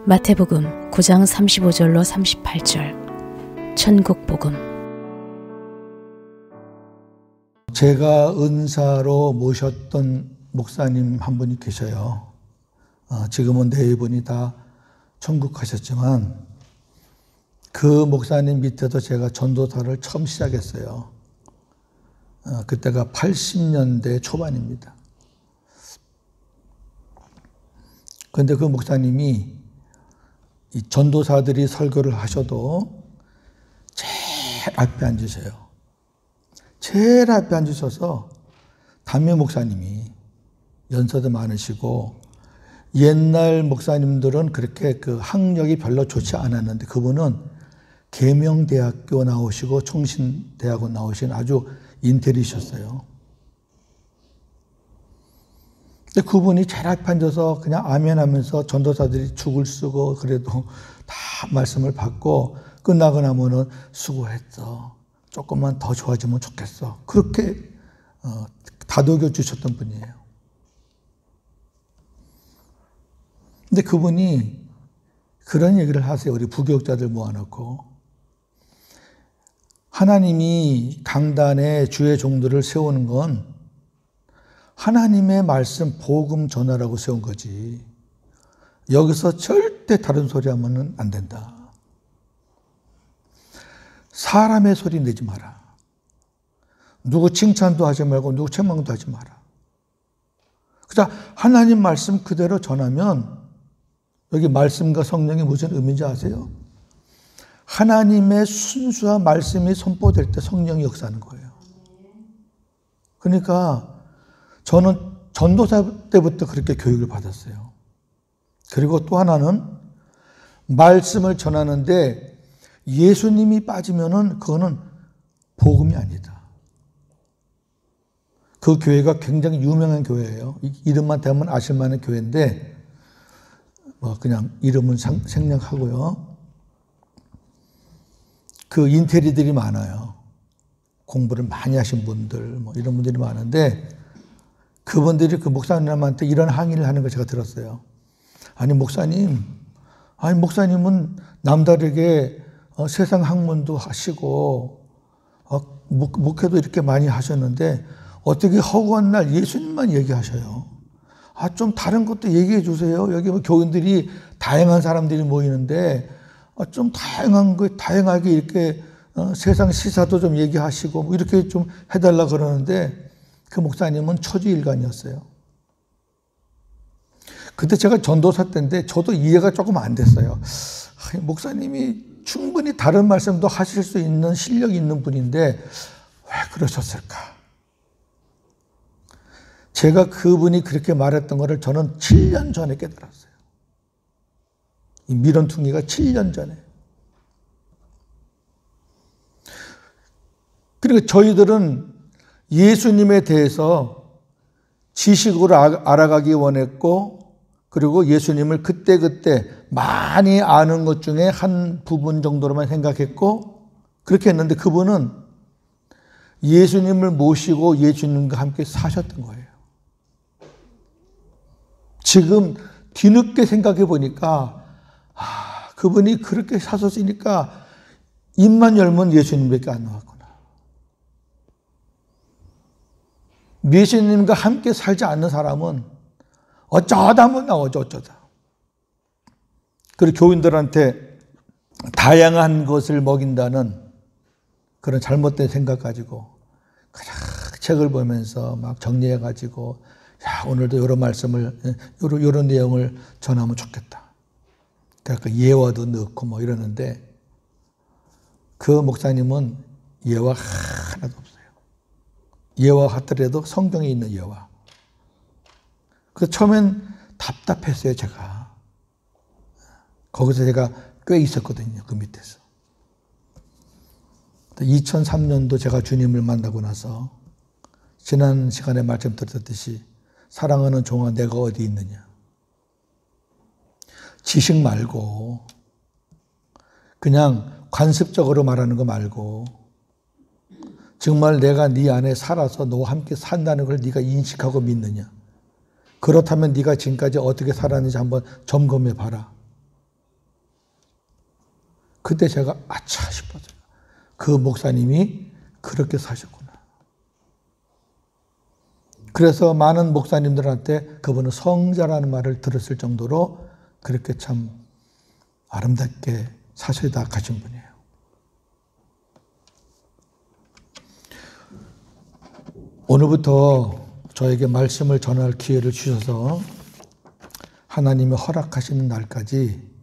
마태복음 9장 35절로 38절 천국복음. 제가 은사로 모셨던 목사님 한 분이 계셔요. 지금은 네 분이 다 천국 가셨지만 그 목사님 밑에서 제가 전도사를 처음 시작했어요. 그때가 80년대 초반입니다. 그런데 그 목사님이 이 전도사들이 설교를 하셔도 제일 앞에 앉으셔요. 제일 앞에 앉으셔서 담임 목사님이 연세도 많으시고 옛날 목사님들은 그렇게 그 학력이 별로 좋지 않았는데 그분은 계명대학교 나오시고 총신대학원 나오신 아주 인텔리셨어요. 근데 그분이 제일 앞에 앉아서 그냥 아멘 하면서 전도사들이 죽을 쓰고 그래도 다 말씀을 받고 끝나고 나면은 수고했어. 조금만 더 좋아지면 좋겠어. 그렇게 다독여 주셨던 분이에요. 근데 그분이 그런 얘기를 하세요. 우리 부교육자들 모아놓고. 하나님이 강단에 주의 종들을 세우는 건 하나님의 말씀 복음 전하라고 세운 거지. 여기서 절대 다른 소리 하면 안 된다. 사람의 소리 내지 마라. 누구 칭찬도 하지 말고 누구 책망도 하지 마라. 그냥 하나님 말씀 그대로 전하면 여기 말씀과 성령이 무슨 의미인지 아세요? 하나님의 순수한 말씀이 선포될 때 성령이 역사하는 거예요. 그러니까 저는 전도사 때부터 그렇게 교육을 받았어요. 그리고 또 하나는 말씀을 전하는데 예수님이 빠지면은 그거는 복음이 아니다. 그 교회가 굉장히 유명한 교회예요. 이름만 대면 아실 만한 교회인데 그냥 이름은 생략하고요. 그 인테리들이 많아요. 공부를 많이 하신 분들 이런 분들이 많은데 그분들이 그 목사님한테 이런 항의를 하는 걸 제가 들었어요. 목사님은 남다르게 세상 학문도 하시고 목회도 이렇게 많이 하셨는데 어떻게 허구한 날 예수님만 얘기하셔요? 좀 다른 것도 얘기해 주세요. 여기 교인들이 다양한 사람들이 모이는데 좀 다양하게 이렇게 세상 시사도 좀 얘기하시고 이렇게 좀 해달라 그러는데 그 목사님은 초지일관이었어요. 그때 제가 전도사 때인데 저도 이해가 조금 안 됐어요. 목사님이 충분히 다른 말씀도 하실 수 있는 실력이 있는 분인데 왜 그러셨을까? 제가 그분이 그렇게 말했던 것을 저는 7년 전에 깨달았어요. 이 미련퉁이가 7년 전에. 그리고 저희들은 예수님에 대해서 지식으로 알아가기 원했고 그리고 예수님을 그때그때 많이 아는 것 중에 한 부분 정도로만 생각했고 그렇게 했는데 그분은 예수님을 모시고 예수님과 함께 사셨던 거예요. 지금 뒤늦게 생각해 보니까 그분이 그렇게 사셨으니까 입만 열면 예수님밖에 안 나왔구나. 예수님과 함께 살지 않는 사람은 어쩌다 하면 나오죠, 어쩌다. 그리고 교인들한테 다양한 것을 먹인다는 그런 잘못된 생각 가지고 그냥 책을 보면서 막 정리해가지고 오늘도 이런 말씀을, 이런 내용을 전하면 좋겠다. 그러니까 예화도 넣고 이러는데 그 목사님은 예화 하나도 없어요. 예화 하더라도 성경에 있는 예화. 그래서 처음엔 답답했어요, 제가. 거기서 제가 꽤 있었거든요, 그 밑에서. 2003년도 제가 주님을 만나고 나서 지난 시간에 말씀 드렸듯이 사랑하는 종아 내가 어디 있느냐. 지식 말고 그냥 관습적으로 말하는 거 말고 정말 내가 네 안에 살아서 너와 함께 산다는 걸 네가 인식하고 믿느냐. 그렇다면 네가 지금까지 어떻게 살았는지 한번 점검해 봐라. 그때 제가 아차 싶었어요. 그 목사님이 그렇게 사셨구나. 그래서 많은 목사님들한테 그분은 성자라는 말을 들었을 정도로 그렇게 참 아름답게 사셔다 가신 분이에요. 오늘부터 저에게 말씀을 전할 기회를 주셔서 하나님이 허락하시는 날까지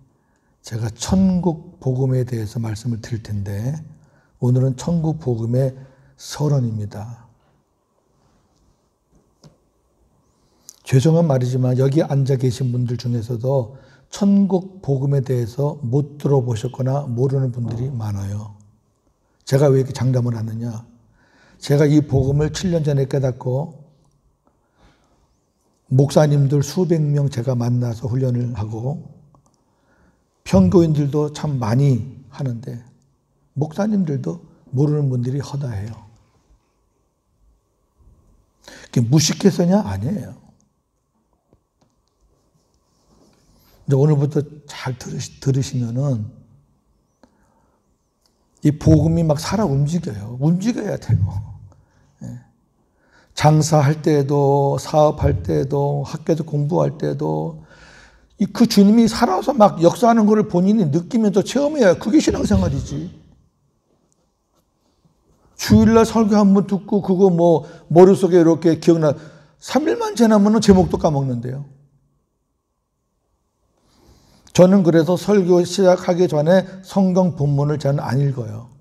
제가 천국 복음에 대해서 말씀을 드릴 텐데 오늘은 천국 복음의 서론입니다. 죄송한 말이지만 여기 앉아 계신 분들 중에서도 천국 복음에 대해서 못 들어보셨거나 모르는 분들이 많아요. 제가 왜 이렇게 장담을 하느냐? 제가 이 복음을 7년 전에 깨닫고 목사님들 수백 명 제가 만나서 훈련을 하고 평교인들도 참 많이 하는데 목사님들도 모르는 분들이 허다해요. 그게 무식해서냐? 아니에요. 근데 오늘부터 잘 들으시면은 이 복음이 막 살아 움직여요. 움직여야 돼요. 장사할 때도, 사업할 때도, 학교에서 공부할 때도 그 주님이 살아서 막 역사하는 것을 본인이 느끼면서 체험해야 그게 신앙생활이지. 주일날 설교 한번 듣고 그거 뭐 머릿속에 이렇게 기억나 3일만 지나면 제목도 까먹는데요. 저는 그래서 설교 시작하기 전에 성경 본문을 저는 안 읽어요.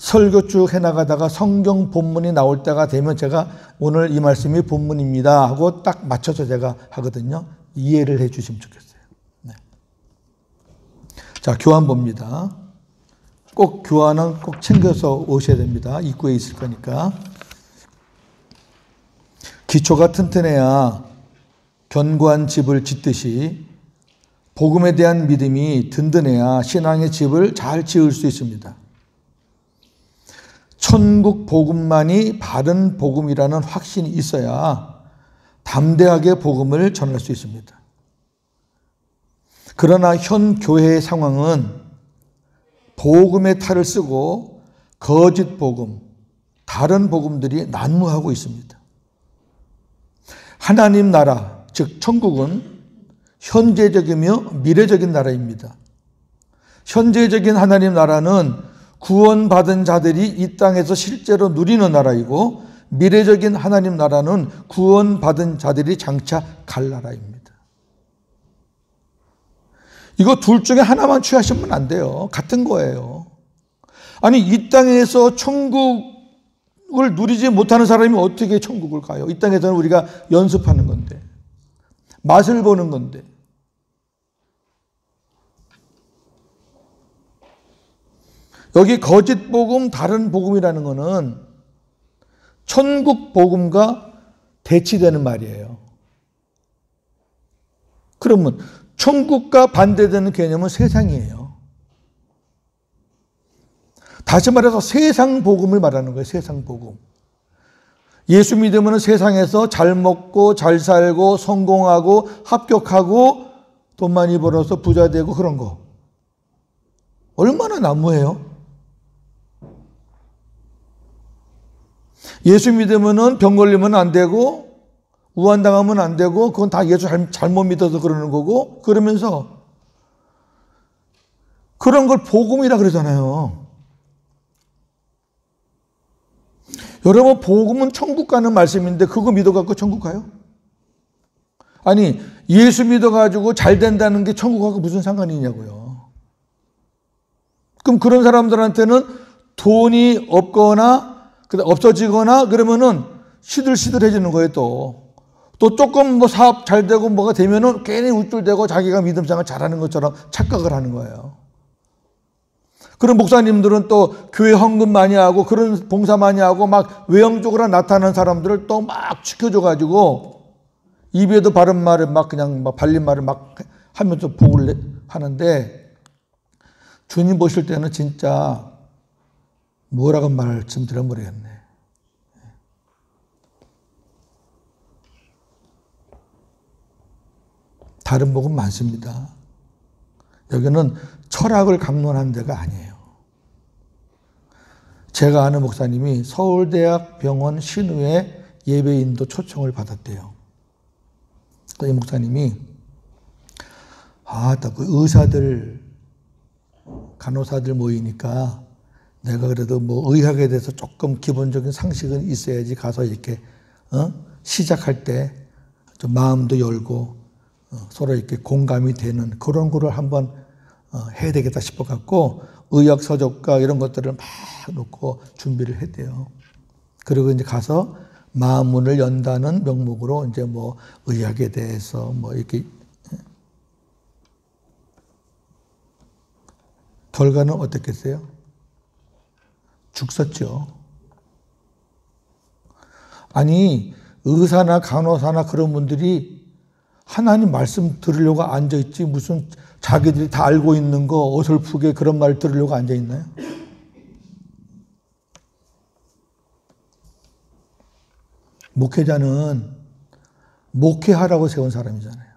설교 쭉 해나가다가 성경 본문이 나올 때가 되면 제가 오늘 이 말씀이 본문입니다 하고 딱 맞춰서 제가 하거든요. 이해를 해 주시면 좋겠어요. 네. 자, 교환 봅니다. 꼭 교환은 꼭 챙겨서 오셔야 됩니다. 입구에 있을 거니까. 기초가 튼튼해야 견고한 집을 짓듯이 복음에 대한 믿음이 든든해야 신앙의 집을 잘 지을 수 있습니다. 천국 복음만이 바른 복음이라는 확신이 있어야 담대하게 복음을 전할 수 있습니다. 그러나 현 교회의 상황은 복음의 탈을 쓰고 거짓 복음, 다른 복음들이 난무하고 있습니다. 하나님 나라, 즉 천국은 현재적이며 미래적인 나라입니다. 현재적인 하나님 나라는 구원받은 자들이 이 땅에서 실제로 누리는 나라이고 미래적인 하나님 나라는 구원받은 자들이 장차 갈 나라입니다. 이거 둘 중에 하나만 취하시면 안 돼요. 같은 거예요. 아니 이 땅에서 천국을 누리지 못하는 사람이 어떻게 천국을 가요? 이 땅에서는 우리가 연습하는 건데 맛을 보는 건데 여기 거짓 복음, 다른 복음이라는 것은 천국 복음과 대치되는 말이에요. 그러면 천국과 반대되는 개념은 세상이에요. 다시 말해서 세상 복음을 말하는 거예요. 세상 복음. 예수 믿으면 세상에서 잘 먹고 잘 살고 성공하고 합격하고 돈 많이 벌어서 부자 되고 그런 거. 얼마나 난무해요? 예수 믿으면 병 걸리면 안 되고 우환당하면 안 되고 그건 다 예수 잘못 믿어서 그러는 거고 그러면서 그런 걸 복음이라 그러잖아요. 여러분 복음은 천국 가는 말씀인데 그거 믿어갖고 천국 가요? 아니 예수 믿어가지고 잘 된다는 게 천국하고 무슨 상관이 있냐고요. 그럼 그런 사람들한테는 돈이 없거나 없어지거나 그러면은 시들시들해지는 거예요 또. 또 조금 뭐 사업 잘 되고 뭐가 되면은 괜히 우쭐대고 자기가 믿음 생활 잘하는 것처럼 착각을 하는 거예요. 그런 목사님들은 또 교회 헌금 많이 하고 그런 봉사 많이 하고 막 외형적으로 나타나는 사람들을 또 막 지켜줘가지고 입에도 바른 말을 막 그냥 막 발린 말을 막 하면서 복을 하는데 주님 보실 때는 진짜 뭐라고 말씀드려 모르겠네. 다른 복음 많습니다. 여기는 철학을 강론한 데가 아니에요. 제가 아는 목사님이 서울대학 병원 신우회 예배인도 초청을 받았대요. 이 목사님이 그 의사들, 간호사들 모이니까 내가 그래도 뭐 의학에 대해서 조금 기본적인 상식은 있어야지 가서 이렇게 시작할 때 좀 마음도 열고 서로 이렇게 공감이 되는 그런 거를 한번 해야 되겠다 싶어갖고 의학 서적과 이런 것들을 막 놓고 준비를 했대요. 그리고 이제 가서 마음문을 연다는 명목으로 이제 뭐 의학에 대해서 뭐 이렇게 결과는 어떻겠어요? 죽었죠. 아니 의사나 간호사나 그런 분들이 하나님 말씀 들으려고 앉아있지 무슨 자기들이 다 알고 있는 거 어설프게 그런 말 들으려고 앉아있나요? 목회자는 목회하라고 세운 사람이잖아요.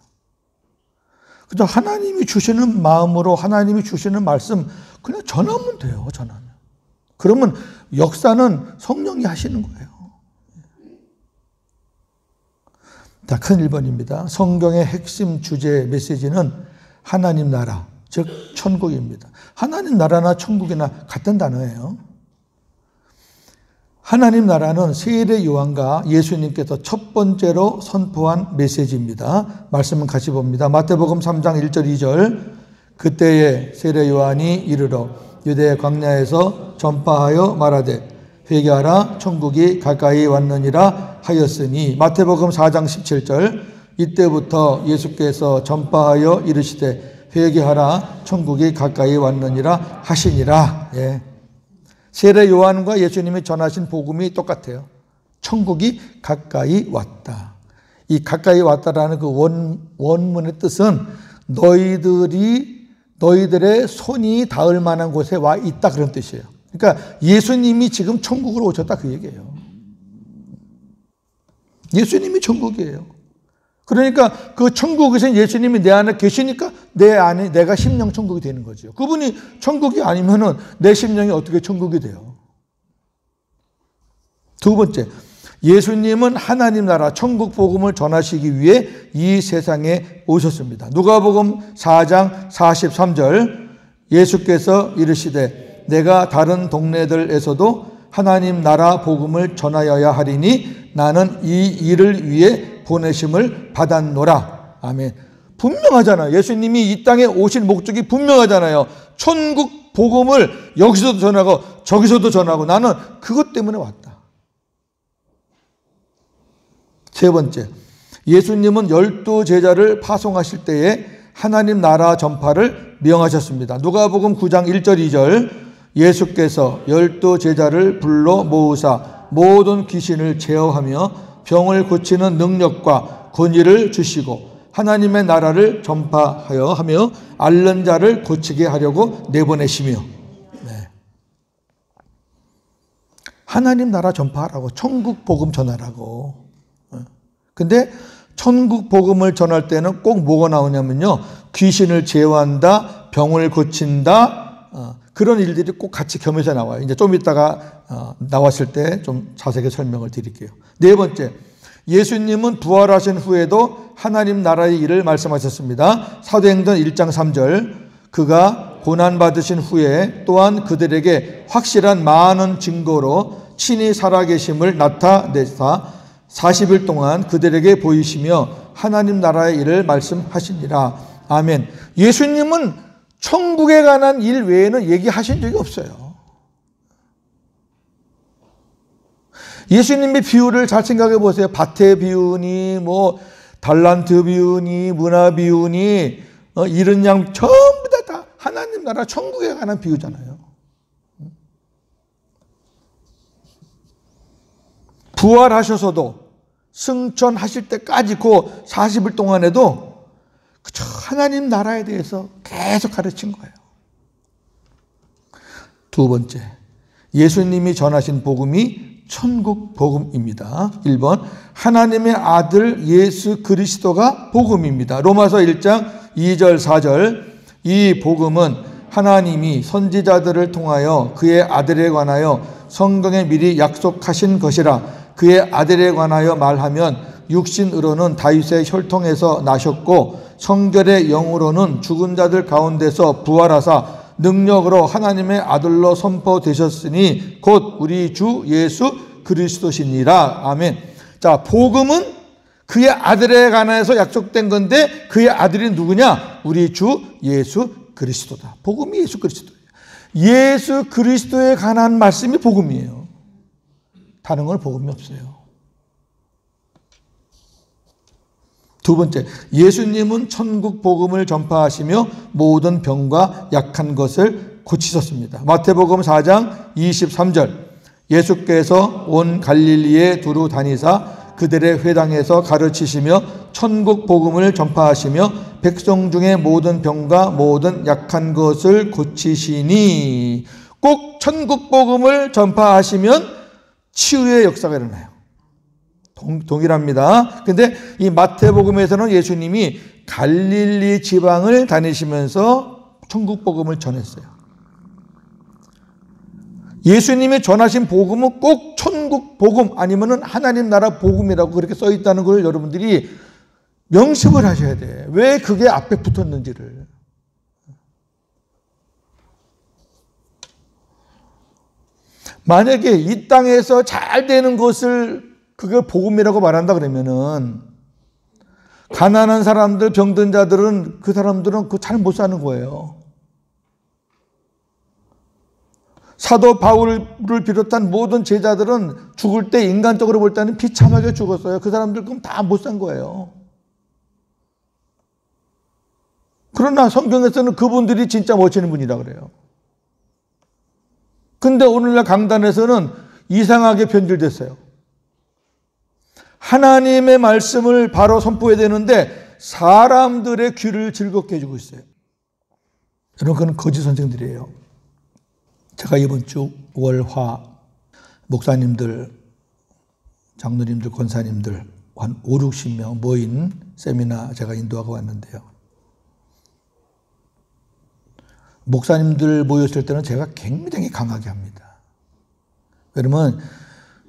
그저 하나님이 주시는 마음으로 하나님이 주시는 말씀 그냥 전하면 돼요. 전하면. 그러면 역사는 성령이 하시는 거예요. 자, 큰 1번입니다. 성경의 핵심 주제 메시지는 하나님 나라, 즉 천국입니다. 하나님 나라나 천국이나 같은 단어예요. 하나님 나라는 세례 요한과 예수님께서 첫 번째로 선포한 메시지입니다. 말씀은 같이 봅니다. 마태복음 3장 1절 2절 그때에 세례 요한이 이르러 유대 광야에서 전파하여 말하되 회개하라 천국이 가까이 왔느니라 하였으니 마태복음 4장 17절 이때부터 예수께서 전파하여 이르시되 회개하라 천국이 가까이 왔느니라 하시니라. 예. 세례 요한과 예수님이 전하신 복음이 똑같아요. 천국이 가까이 왔다. 이 가까이 왔다라는 그 원문의 뜻은 너희들의 손이 닿을 만한 곳에 와 있다 그런 뜻이에요. 그러니까 예수님이 지금 천국으로 오셨다 그 얘기예요. 예수님이 천국이에요. 그러니까 그 천국에서 예수님이 내 안에 계시니까 내 안에 내가 심령 천국이 되는 거죠. 그분이 천국이 아니면은 내 심령이 어떻게 천국이 돼요? 두 번째, 예수님은 하나님 나라 천국 복음을 전하시기 위해 이 세상에 오셨습니다. 누가복음 4장 43절 예수께서 이르시되 내가 다른 동네들에서도 하나님 나라 복음을 전하여야 하리니 나는 이 일을 위해 보내심을 받았노라. 아멘. 분명하잖아요. 예수님이 이 땅에 오신 목적이 분명하잖아요. 천국 복음을 여기서도 전하고 저기서도 전하고 나는 그것 때문에 왔다. 세 번째, 예수님은 12제자를 파송하실 때에 하나님 나라 전파를 명하셨습니다. 누가복음 9장 1절 2절 예수께서 12제자를 불러 모으사 모든 귀신을 제어하며 병을 고치는 능력과 권위를 주시고 하나님의 나라를 전파하여 하며 앓는 자를 고치게 하려고 내보내시며. 네. 하나님 나라 전파하라고 천국 복음 전하라고. 근데 천국 복음을 전할 때는 꼭 뭐가 나오냐면요. 귀신을 제어한다, 병을 고친다, 그런 일들이 꼭 같이 겸해서 나와요. 이제 좀 이따가 나왔을 때 좀 자세하게 설명을 드릴게요. 네 번째, 예수님은 부활하신 후에도 하나님 나라의 일을 말씀하셨습니다. 사도행전 1장 3절 그가 고난받으신 후에 또한 그들에게 확실한 많은 증거로 친히 살아계심을 나타내사 40일 동안 그들에게 보이시며 하나님 나라의 일을 말씀하시니라. 아멘. 예수님은 천국에 관한 일 외에는 얘기하신 적이 없어요. 예수님의 비유를 잘 생각해 보세요. 밭에 비유니 뭐 달란트 비유니 문화 비유니 이런 양 전부 다 하나님 나라 천국에 관한 비유잖아요. 부활하셔서도 승천하실 때까지 그 40일 동안에도 그저 하나님 나라에 대해서 계속 가르친 거예요. 두 번째, 예수님이 전하신 복음이 천국 복음입니다. 1번, 하나님의 아들 예수 그리스도가 복음입니다. 로마서 1장 2절 4절 이 복음은 하나님이 선지자들을 통하여 그의 아들에 관하여 성경에 미리 약속하신 것이라. 그의 아들에 관하여 말하면 육신으로는 다윗의 혈통에서 나셨고 성결의 영으로는 죽은 자들 가운데서 부활하사 능력으로 하나님의 아들로 선포되셨으니 곧 우리 주 예수 그리스도시니라. 아멘. 자, 복음은 그의 아들에 관해서 약속된 건데 그의 아들이 누구냐? 우리 주 예수 그리스도다. 복음이 예수 그리스도예요. 예수 그리스도에 관한 말씀이 복음이에요. 다른 건 복음이 없어요. 두 번째, 예수님은 천국 복음을 전파하시며 모든 병과 약한 것을 고치셨습니다. 마태복음 4장 23절, 예수께서 온 갈릴리에 두루 다니사 그들의 회당에서 가르치시며 천국 복음을 전파하시며 백성 중에 모든 병과 모든 약한 것을 고치시니. 꼭 천국 복음을 전파하시면 치유의 역사가 일어나요. 동일합니다. 근데 이 마태복음에서는 예수님이 갈릴리 지방을 다니시면서 천국 복음을 전했어요. 예수님이 전하신 복음은 꼭 천국 복음 아니면은 하나님 나라 복음이라고 그렇게 써 있다는 걸 여러분들이 명심을 하셔야 돼. 왜 그게 앞에 붙었는지를. 만약에 이 땅에서 잘 되는 것을 그걸 복음이라고 말한다 그러면은 가난한 사람들, 병든 자들은 그 사람들은 그 잘 못 사는 거예요. 사도 바울을 비롯한 모든 제자들은 죽을 때 인간적으로 볼 때는 비참하게 죽었어요. 그 사람들 그럼 다 못 산 거예요. 그러나 성경에서는 그분들이 진짜 멋지는 분이라 그래요. 근데 오늘날 강단에서는 이상하게 변질됐어요. 하나님의 말씀을 바로 선포해야 되는데 사람들의 귀를 즐겁게 해주고 있어요. 여러분, 그건 거짓 선생들이에요. 제가 이번 주 월화 목사님들, 장로님들, 권사님들 한 5, 60명 모인 세미나 제가 인도하고 왔는데요. 목사님들 모였을 때는 제가 굉장히 강하게 합니다. 왜냐면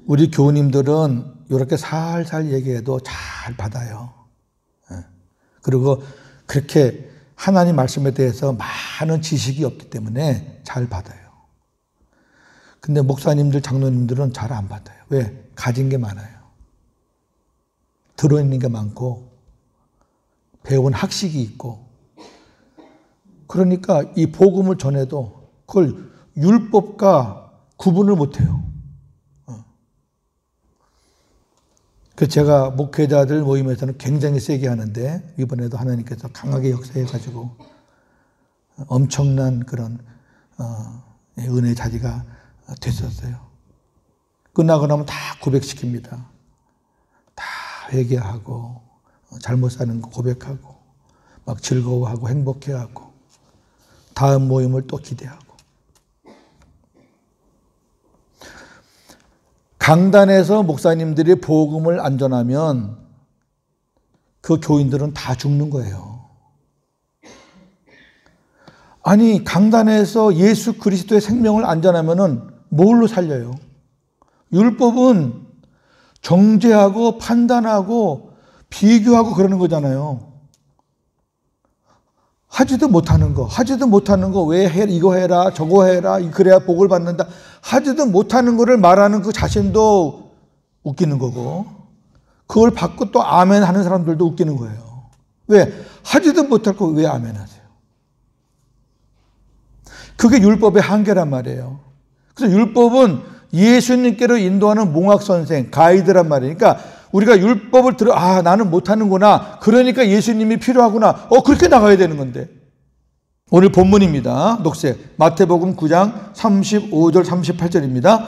우리 교우님들은 이렇게 살살 얘기해도 잘 받아요. 그리고 그렇게 하나님 말씀에 대해서 많은 지식이 없기 때문에 잘 받아요. 근데 목사님들, 장로님들은 잘 안 받아요. 왜? 가진 게 많아요. 들어있는 게 많고 배운 학식이 있고 그러니까 이 복음을 전해도 그걸 율법과 구분을 못해요. 그래서 제가 목회자들 모임에서는 굉장히 세게 하는데 이번에도 하나님께서 강하게 역사해가지고 엄청난 그런 은혜의 자리가 됐었어요. 끝나고 나면 다 고백시킵니다. 다 회개하고 잘못 사는 거 고백하고 막 즐거워하고 행복해하고 다음 모임을 또 기대하고. 강단에서 목사님들이 복음을 안 전하면 그 교인들은 다 죽는 거예요. 아니, 강단에서 예수 그리스도의 생명을 안 전하면은 뭘로 살려요? 율법은 정죄하고 판단하고 비교하고 그러는 거잖아요. 하지도 못하는 거 왜 해, 이거 해라 저거 해라 그래야 복을 받는다 하지도 못하는 거를 말하는 그 자신도 웃기는 거고 그걸 받고 또 아멘 하는 사람들도 웃기는 거예요. 왜? 하지도 못할 거 왜 아멘 하세요? 그게 율법의 한계란 말이에요. 그래서 율법은 예수님께로 인도하는 몽학선생, 가이드란 말이에요. 그러니까 우리가 율법을 나는 못하는구나. 그러니까 예수님이 필요하구나. 그렇게 나가야 되는 건데. 오늘 본문입니다. 녹색. 마태복음 9장 35절 38절입니다.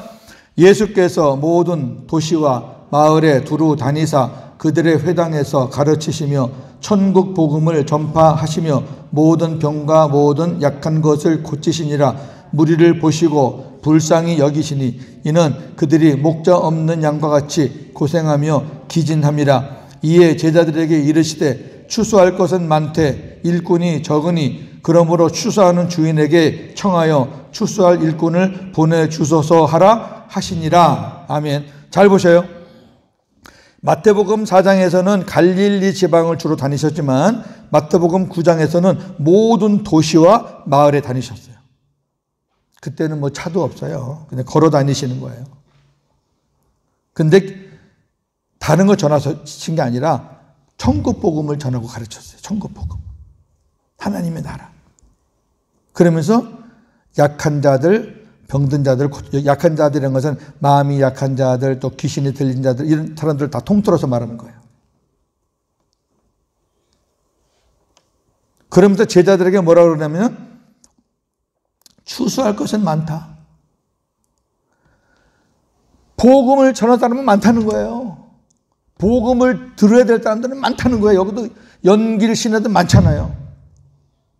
예수께서 모든 도시와 마을에 두루 다니사 그들의 회당에서 가르치시며 천국 복음을 전파하시며 모든 병과 모든 약한 것을 고치시니라. 무리를 보시고 불쌍히 여기시니 이는 그들이 목자 없는 양과 같이 고생하며 기진함이라. 이에 제자들에게 이르시되 추수할 것은 많되 일꾼이 적으니 그러므로 추수하는 주인에게 청하여 추수할 일꾼을 보내주소서 하라 하시니라. 아멘. 잘 보셔요. 마태복음 4장에서는 갈릴리 지방을 주로 다니셨지만 마태복음 9장에서는 모든 도시와 마을에 다니셨어요. 그때는 뭐 차도 없어요. 그냥 걸어 다니시는 거예요. 근데 다른 거 전하신 게 아니라 천국 복음을 전하고 가르쳤어요. 천국 복음. 하나님의 나라. 그러면서 약한 자들, 병든 자들, 약한 자들이라는 것은 마음이 약한 자들, 또 귀신이 들린 자들, 이런 사람들 다 통틀어서 말하는 거예요. 그러면서 제자들에게 뭐라고 그러냐면 추수할 것은 많다. 복음을 전할 사람은 많다는 거예요. 복음을 들어야 될 사람들은 많다는 거예요. 여기도 연길 신하들 많잖아요.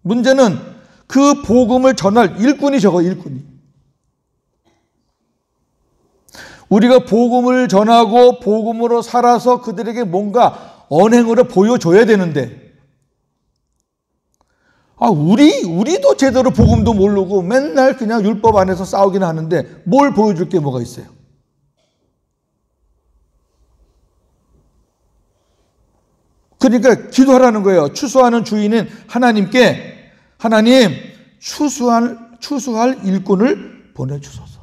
문제는 그 복음을 전할 일꾼이 적어, 일꾼이. 우리가 복음을 전하고 복음으로 살아서 그들에게 뭔가 언행으로 보여줘야 되는데 우리도 제대로 복음도 모르고 맨날 그냥 율법 안에서 싸우긴 하는데 뭘 보여줄 게 뭐가 있어요? 그러니까 기도하라는 거예요. 추수하는 주인은 하나님께 하나님 추수할 일꾼을 보내주소서.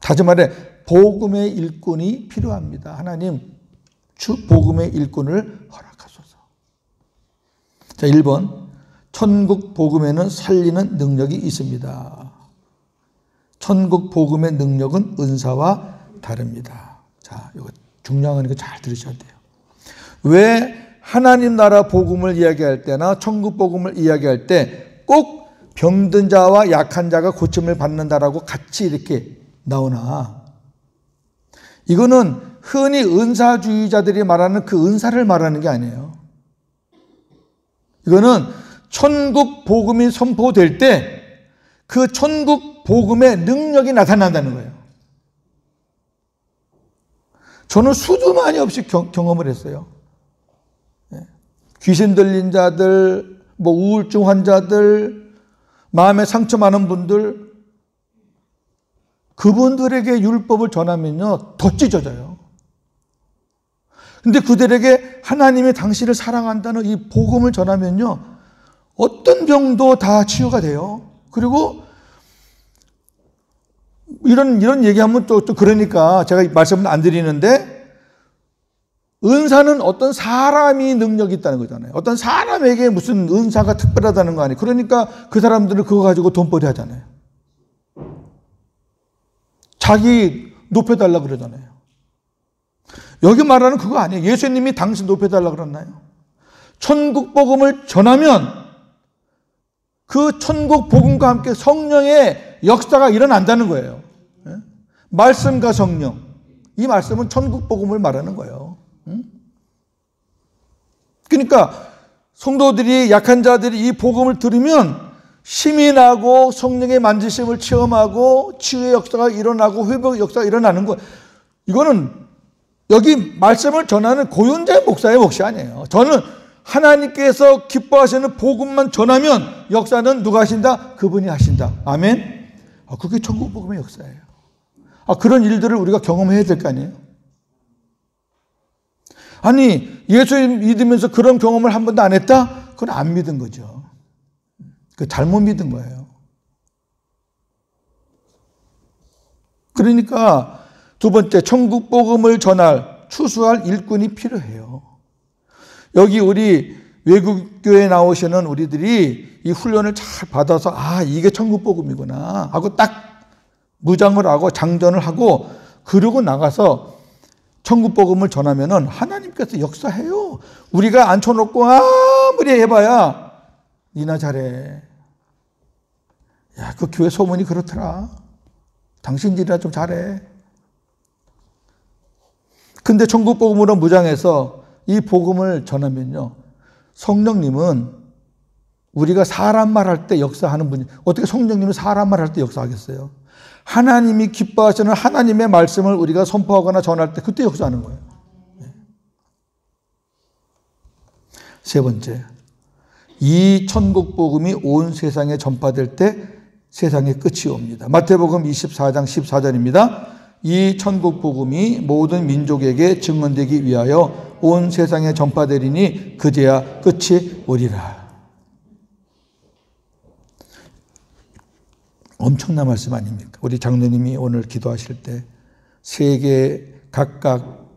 다시 말해 복음의 일꾼이 필요합니다. 하나님 복음의 일꾼을 허락하소서. 자, 1번 천국 복음에는 살리는 능력이 있습니다. 천국 복음의 능력은 은사와 다릅니다. 자, 이거 중요한 거 잘 들으셔야 돼요. 왜 하나님 나라 복음을 이야기할 때나 천국 복음을 이야기할 때 꼭 병든 자와 약한 자가 고침을 받는다라고 같이 이렇게 나오나? 이거는 흔히 은사주의자들이 말하는 그 은사를 말하는 게 아니에요. 이거는 천국 복음이 선포될 때 그 천국 복음의 능력이 나타난다는 거예요. 저는 수도 많이 없이 경험을 했어요. 귀신 들린 자들, 뭐 우울증 환자들, 마음에 상처 많은 분들, 그분들에게 율법을 전하면요 더 찢어져요. 근데 그들에게 하나님이 당신을 사랑한다는 이 복음을 전하면요 어떤 병도 다 치유가 돼요. 그리고 이런 얘기하면 또 그러니까 제가 말씀을 안 드리는데, 은사는 어떤 사람이 능력이 있다는 거잖아요. 어떤 사람에게 무슨 은사가 특별하다는 거 아니에요. 그러니까 그 사람들은 그거 가지고 돈벌이 하잖아요. 자기 높여달라고 그러잖아요. 여기 말하는 그거 아니에요. 예수님이 당신 높여달라고 그랬나요? 천국 복음을 전하면 그 천국 복음과 함께 성령의 역사가 일어난다는 거예요. 말씀과 성령. 이 말씀은 천국 복음을 말하는 거예요. 그러니까 성도들이, 약한 자들이 이 복음을 들으면 힘이 나고 성령의 만지심을 체험하고 치유의 역사가 일어나고 회복의 역사가 일어나는 거예요. 이거는 여기 말씀을 전하는 고윤재 목사의 몫이 아니에요. 저는 하나님께서 기뻐하시는 복음만 전하면 역사는 누가 하신다? 그분이 하신다. 아멘. 그게 천국 복음의 역사예요. 그런 일들을 우리가 경험해야 될 거 아니에요. 아니, 예수 믿으면서 그런 경험을 한 번도 안 했다? 그건 안 믿은 거죠. 그 잘못 믿은 거예요. 그러니까 두 번째, 천국 복음을 추수할 일꾼이 필요해요. 여기 우리 외국 교회에 나오시는 우리들이 이 훈련을 잘 받아서 이게 천국 복음이구나 하고 딱 무장을 하고 장전을 하고 그러고 나가서 천국 복음을 전하면은 하나님께서 역사해요. 우리가 앉혀놓고 아무리 해봐야 니나 잘해. 야, 그 교회 소문이 그렇더라. 당신들이나 좀 잘해. 근데 천국 복음으로 무장해서 이 복음을 전하면요, 성령님은 우리가 사람 말할 때 역사하는 분이, 어떻게 성령님은 사람 말할 때 역사하겠어요? 하나님이 기뻐하시는 하나님의 말씀을 우리가 선포하거나 전할 때 그때 역사하는 거예요. 세 번째, 이 천국 복음이 온 세상에 전파될 때 세상의 끝이 옵니다. 마태복음 24장 14절입니다. 이 천국 복음이 모든 민족에게 증언되기 위하여 온 세상에 전파되리니 그제야 끝이 오리라. 엄청난 말씀 아닙니까? 우리 장로님이 오늘 기도하실 때 세계 각각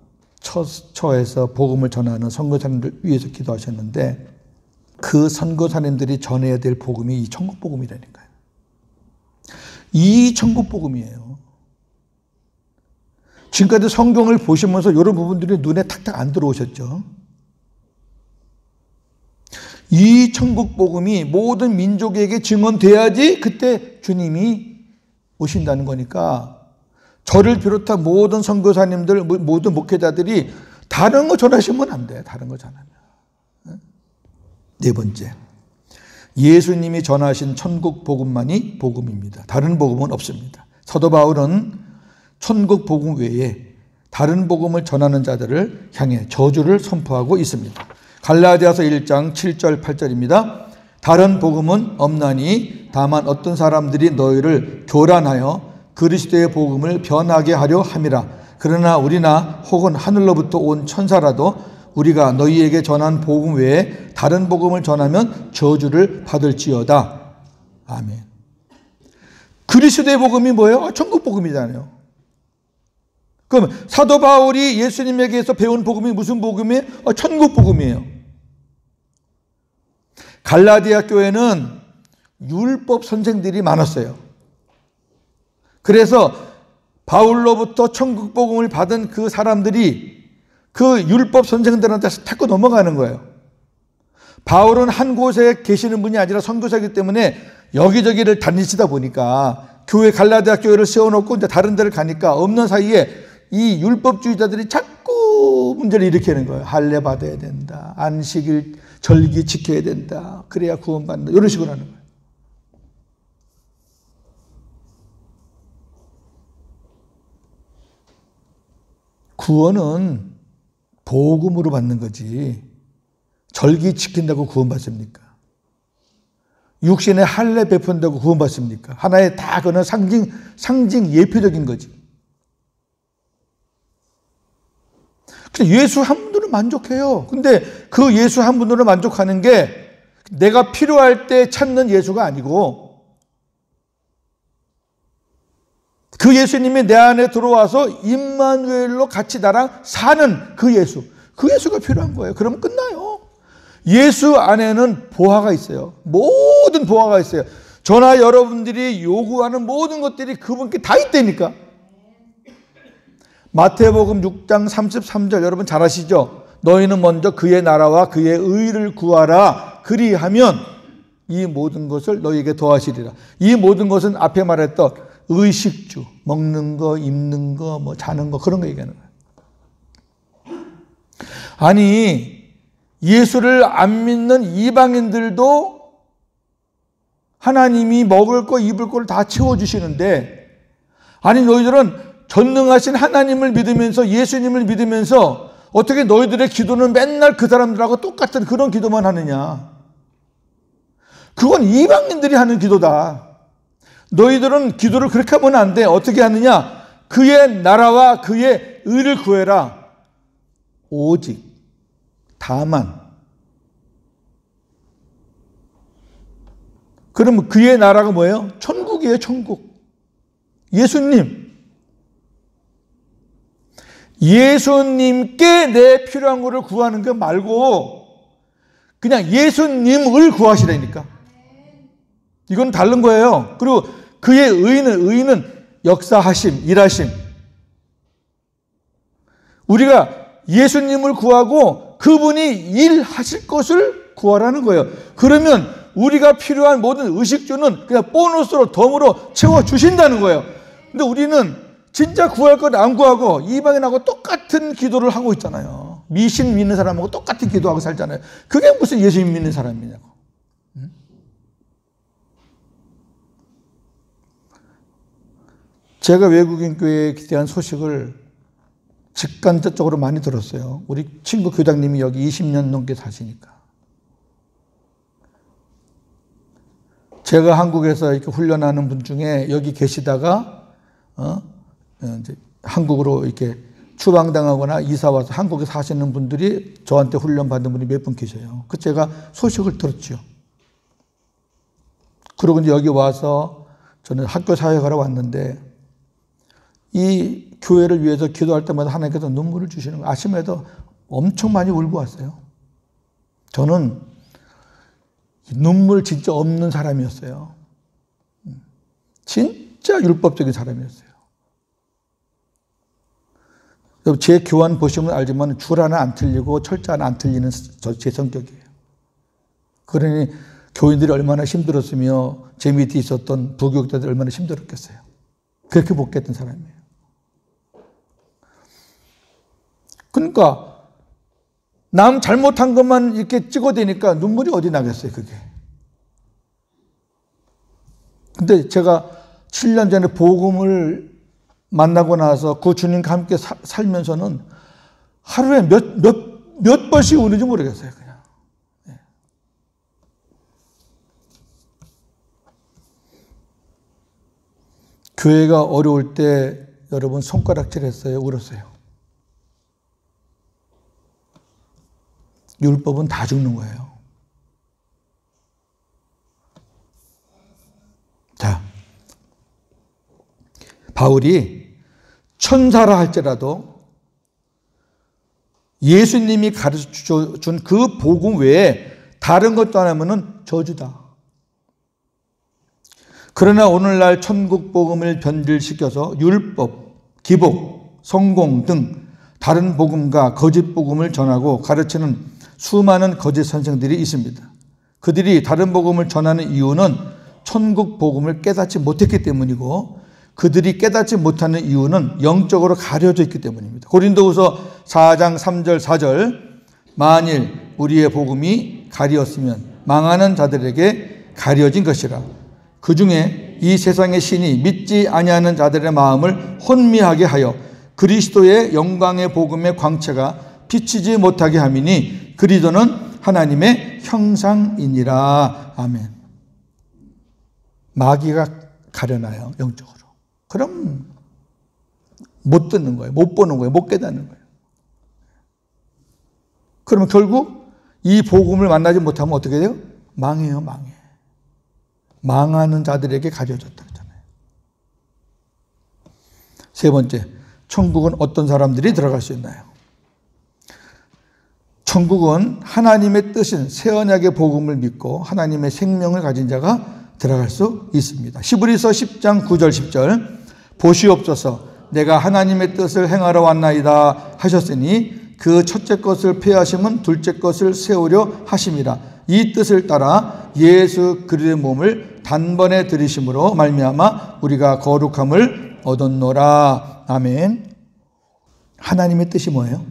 처에서 복음을 전하는 선교사님들 위해서 기도하셨는데 그 선교사님들이 전해야 될 복음이 이 천국 복음이라니까요. 이 천국 복음이에요. 지금까지 성경을 보시면서 이런 부분들이 눈에 탁탁 안 들어오셨죠? 이 천국 복음이 모든 민족에게 증언돼야지 그때 주님이 오신다는 거니까 저를 비롯한 모든 선교사님들, 모든 목회자들이 다른 거 전하시면 안 돼. 다른 거 전하면. 네 번째, 예수님이 전하신 천국 복음만이 복음입니다. 다른 복음은 없습니다. 사도 바울은 천국 복음 외에 다른 복음을 전하는 자들을 향해 저주를 선포하고 있습니다. 갈라디아서 1장 7절 8절입니다. 다른 복음은 없나니 다만 어떤 사람들이 너희를 교란하여 그리스도의 복음을 변하게 하려 함이라. 그러나 우리나 혹은 하늘로부터 온 천사라도 우리가 너희에게 전한 복음 외에 다른 복음을 전하면 저주를 받을지어다. 아멘. 그리스도의 복음이 뭐예요? 천국 복음이잖아요. 그럼 사도 바울이 예수님에게서 배운 복음이 무슨 복음이에요? 천국 복음이에요. 갈라디아 교회는 율법 선생들이 많았어요. 그래서 바울로부터 천국 복음을 받은 그 사람들이 그 율법 선생들한테 타고 넘어가는 거예요. 바울은 한 곳에 계시는 분이 아니라 선교사이기 때문에 여기저기를 다니시다 보니까 교회 갈라디아 교회를 세워놓고 이제 다른 데를 가니까 없는 사이에 이 율법주의자들이 자꾸 문제를 일으키는 거예요. 할례 받아야 된다. 안식일 절기 지켜야 된다. 그래야 구원받는다. 이런 식으로 하는 거예요. 구원은 복음으로 받는 거지 절기 지킨다고 구원받습니까? 육신의 할례 베푼다고 구원받습니까? 하나의 다 그는 상징 예표적인 거지. 예수 한 분으로 만족해요. 근데 그 예수 한 분으로 만족하는 게 내가 필요할 때 찾는 예수가 아니고 그 예수님이 내 안에 들어와서 임마누엘로 같이 나랑 사는 그 예수. 그 예수가 필요한 거예요. 그러면 끝나요. 예수 안에는 보화가 있어요. 모든 보화가 있어요. 저나 여러분들이 요구하는 모든 것들이 그분께 다 있다니까. 마태복음 6장 33절 여러분 잘 아시죠? 너희는 먼저 그의 나라와 그의 의를 구하라. 그리하면 이 모든 것을 너희에게 더하시리라. 이 모든 것은 앞에 말했던 의식주, 먹는 거, 입는 거, 뭐 자는 거 그런 거 얘기하는 거예요. 아니 예수를 안 믿는 이방인들도 하나님이 먹을 거, 입을 걸 다 채워주시는데 아니 너희들은 전능하신 하나님을 믿으면서 예수님을 믿으면서 어떻게 너희들의 기도는 맨날 그 사람들하고 똑같은 그런 기도만 하느냐. 그건 이방인들이 하는 기도다. 너희들은 기도를 그렇게 하면 안 돼. 어떻게 하느냐? 그의 나라와 그의 의를 구해라. 오직, 다만. 그러면 그의 나라가 뭐예요? 천국이에요, 천국. 예수님. 예수님께 내 필요한 것을 구하는 것 말고 그냥 예수님을 구하시라니까. 이건 다른 거예요. 그리고 그의 의는 역사하심, 일하심. 우리가 예수님을 구하고 그분이 일하실 것을 구하라는 거예요. 그러면 우리가 필요한 모든 의식주는 그냥 보너스로 덤으로 채워주신다는 거예요. 근데 우리는 진짜 구할 것 안 구하고 이방인하고 똑같은 기도를 하고 있잖아요. 미신 믿는 사람하고 똑같은 기도하고 살잖아요. 그게 무슨 예수님 믿는 사람이냐고. 제가 외국인 교회에 대한 소식을 직간접적으로 많이 들었어요. 우리 친구 교장님이 여기 20년 넘게 사시니까. 제가 한국에서 이렇게 훈련하는 분 중에 여기 계시다가 이제 한국으로 이렇게 추방당하거나 이사 와서 한국에 사시는 분들이 저한테 훈련 받은 분이 몇 분 계셔요. 그 제가 소식을 들었죠. 그러고 이제 여기 와서 저는 학교 사역하러 왔는데 이 교회를 위해서 기도할 때마다 하나님께서 눈물을 주시는 거 아침에도 엄청 많이 울고 왔어요. 저는 눈물 진짜 없는 사람이었어요. 진짜 율법적인 사람이었어요. 제 교환 보시면 알지만 줄 하나 안 틀리고 철자 하나 안 틀리는 제 성격이에요. 그러니 교인들이 얼마나 힘들었으며 제 밑에 있었던 부교육자들이 얼마나 힘들었겠어요. 그렇게 복귀했던 사람이에요. 그러니까 남 잘못한 것만 이렇게 찍어대니까 눈물이 어디 나겠어요, 그게. 근데 제가 7년 전에 복음을 만나고 나서 그 주님과 함께 살면서는 하루에 몇 번씩 우는지 모르겠어요, 그냥. 네. 교회가 어려울 때 여러분 손가락질 했어요, 울었어요? 율법은 다 죽는 거예요. 자, 바울이 천사라 할지라도 예수님이 가르쳐 준 그 복음 외에 다른 것도 안 하면은 저주다. 그러나 오늘날 천국 복음을 변질시켜서 율법, 기복, 성공 등 다른 복음과 거짓 복음을 전하고 가르치는 수많은 거짓 선생들이 있습니다. 그들이 다른 복음을 전하는 이유는 천국 복음을 깨닫지 못했기 때문이고 그들이 깨닫지 못하는 이유는 영적으로 가려져 있기 때문입니다. 고린도후서 4장 3절 4절 만일 우리의 복음이 가리었으면 망하는 자들에게 가려진 것이라. 그 중에 이 세상의 신이 믿지 아니하는 자들의 마음을 혼미하게 하여 그리스도의 영광의 복음의 광채가 비치지 못하게 함이니 그리스도는 하나님의 형상이니라. 아멘. 마귀가 가려놔요, 영적으로. 그럼 못 듣는 거예요, 못 보는 거예요, 못 깨닫는 거예요. 그러면 결국 이 복음을 만나지 못하면 어떻게 돼요? 망해요, 망해. 망하는 자들에게 가려졌다 그러잖아요. 세 번째, 천국은 어떤 사람들이 들어갈 수 있나요? 천국은 하나님의 뜻인 새 언약의 복음을 믿고 하나님의 생명을 가진 자가 들어갈 수 있습니다. 히브리서 10장 9절 10절 보시옵소서 내가 하나님의 뜻을 행하러 왔나이다 하셨으니 그 첫째 것을 폐하심은 둘째 것을 세우려 하심이라. 이 뜻을 따라 예수 그리스도의 몸을 단번에 들이심으로 말미암아 우리가 거룩함을 얻었노라. 아멘. 하나님의 뜻이 뭐예요?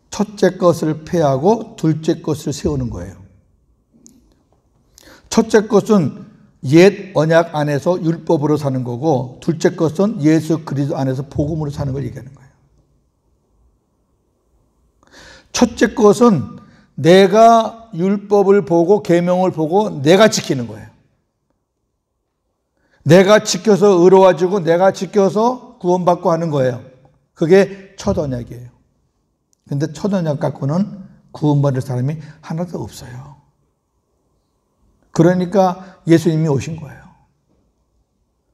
첫째 것을 폐하고 둘째 것을 세우는 거예요. 첫째 것은 옛 언약 안에서 율법으로 사는 거고 둘째 것은 예수 그리스도 안에서 복음으로 사는 걸 얘기하는 거예요. 첫째 것은 내가 율법을 보고 계명을 보고 내가 지키는 거예요. 내가 지켜서 의로워지고 내가 지켜서 구원받고 하는 거예요. 그게 첫 언약이에요. 그런데 첫 언약 갖고는 구원받을 사람이 하나도 없어요. 그러니까 예수님이 오신 거예요.